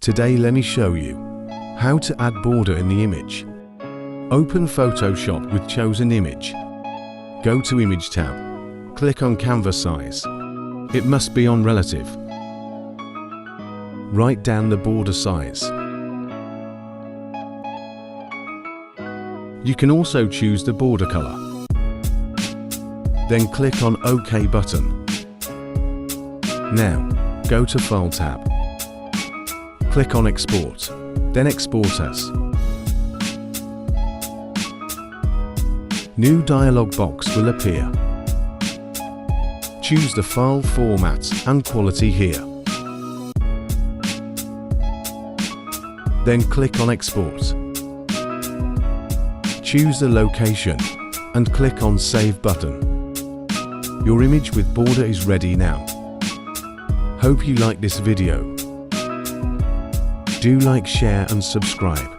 Today let me show you how to add border in the image. Open Photoshop with chosen image. Go to Image tab. Click on Canvas size. It must be on relative. Write down the border size. You can also choose the border color. Then click on OK button. Now, go to File tab. Click on Export, then Export as. New dialog box will appear. Choose the file format and quality here. Then click on Export. Choose the location and click on Save button. Your image with border is ready now. Hope you like this video. Do like, share and subscribe.